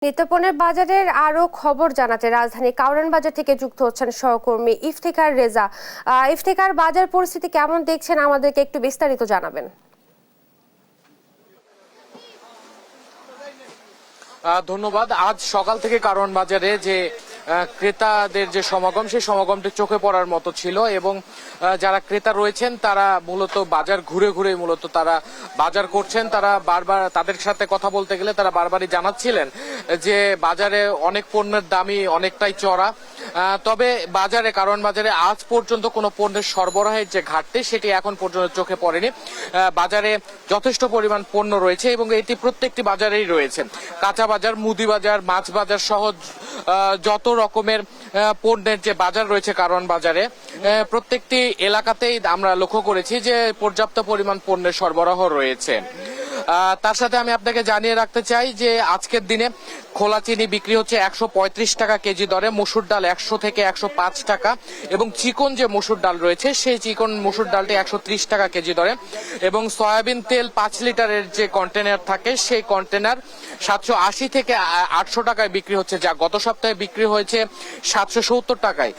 নিত্যপণ্যের বাজারের আরো খবর জানাতে রাজধানী কাউরান বাজার থেকে যুক্ত হচ্ছেন সহকর্মী ইফতেখার রেজা। ইফতেখার, বাজার পরিস্থিতি কেমন দেখছেন, আমাদেরকে একটু বিস্তারিত জানাবেন। ধন্যবাদ। আজ সকাল থেকে কারওয়ান বাজারে যে ক্রেতাদের যে সমাগম, সেই সমাগমটি চোখে পড়ার মতো ছিল এবং যারা ক্রেতা রয়েছেন তারা মূলত বাজার ঘুরে ঘুরে মূলত তারা বাজার করছেন। তারা বারবার তাদের সাথে কথা বলতে গেলে তারা বারবারই জানাচ্ছিলেন যে বাজারে অনেক পণ্যের দামই অনেকটাই চড়া। তবে বাজারে কারওয়ান বাজারে আজ পর্যন্ত কোনো পণ্যের সরবরাহের যে ঘাটতি সেটি এখন পর্যন্ত চোখে পড়েনি। বাজারে যথেষ্ট পরিমাণ পণ্য রয়েছে এবং এটি প্রত্যেকটি বাজারেই রয়েছে। কাঁচা বাজার, মুদি বাজার, মাছ বাজার সহ যত রকমের পণ্যের যে বাজার রয়েছে কারওয়ান বাজারে, প্রত্যেকটি এলাকাতেই আমরা লক্ষ্য করেছি যে পর্যাপ্ত পরিমাণ পণ্যের সরবরাহ রয়েছে। তার সাথে আমি আপনাকে জানিয়ে রাখতে চাই যে আজকের দিনে খোলা চিনি বিক্রি হচ্ছে 135 টাকা কেজি দরে, মসুর ডাল 100 থেকে 105 টাকা এবং চিকন যে মসুর ডাল রয়েছে সেই চিকন মসুর ডালটি 130 টাকা কেজি দরে এবং সয়াবিন তেল 5 লিটারের যে কন্টেনার থাকে সেই কন্টেনার 780 থেকে 800 টাকায় বিক্রি হচ্ছে, যা গত সপ্তাহে বিক্রি হয়েছে 770 টাকায়।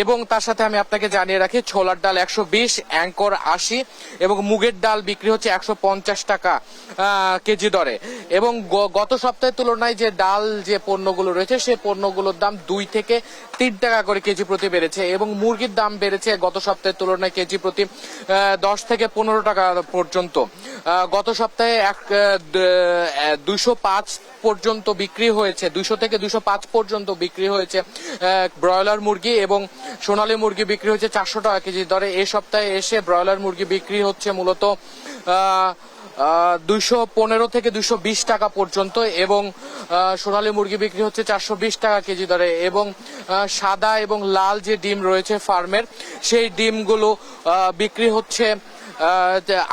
এবং তার সাথে আমি আপনাকে জানিয়ে রাখি ছোলার ডাল 120, অ্যাঙ্কর 80 এবং মুগের ডাল বিক্রি হচ্ছে 150 টাকা কেজি দরে এবং গত সপ্তাহের তুলনায় যে ডাল যে পণ্যগুলো রয়েছে সেই পণ্যগুলোর দাম 2 থেকে 3 টাকা করে কেজি প্রতি বেড়েছে এবং মুরগির দাম বেড়েছে গত সপ্তাহের তুলনায় কেজি প্রতি 10 থেকে 15 টাকা পর্যন্ত। গত সপ্তাহে 205 পর্যন্ত বিক্রি হয়েছে, 200 থেকে 205 পর্যন্ত বিক্রি হয়েছে ব্রয়লার মুরগি এবং সোনালী মুরগি বিক্রি হয়েছে 400 টাকা কেজি দরে। এই সপ্তাহে এসে ব্রয়লার মুরগি বিক্রি হচ্ছে মূলত 215 থেকে 220 টাকা পর্যন্ত এবং সোনালী মুরগি বিক্রি হচ্ছে 420 টাকা কেজি দরে এবং সাদা এবং লাল যে ডিম রয়েছে ফার্মের সেই ডিমগুলো বিক্রি হচ্ছে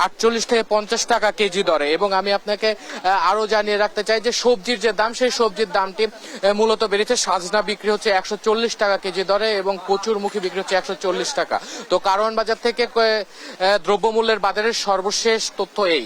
48 থেকে 50 টাকা কেজি দরে এবং আমি আপনাকে আরো জানিয়ে রাখতে চাই যে সবজির যে দাম সেই সবজির দামটি মূলত বেড়েছে। সাজনা বিক্রি হচ্ছে 140 টাকা কেজি দরে এবং কচুরমুখী বিক্রি হচ্ছে 140 টাকা। তো কারওয়ান বাজার থেকে দ্রব্যমূল্যের বাজারের সর্বশেষ তথ্য এই।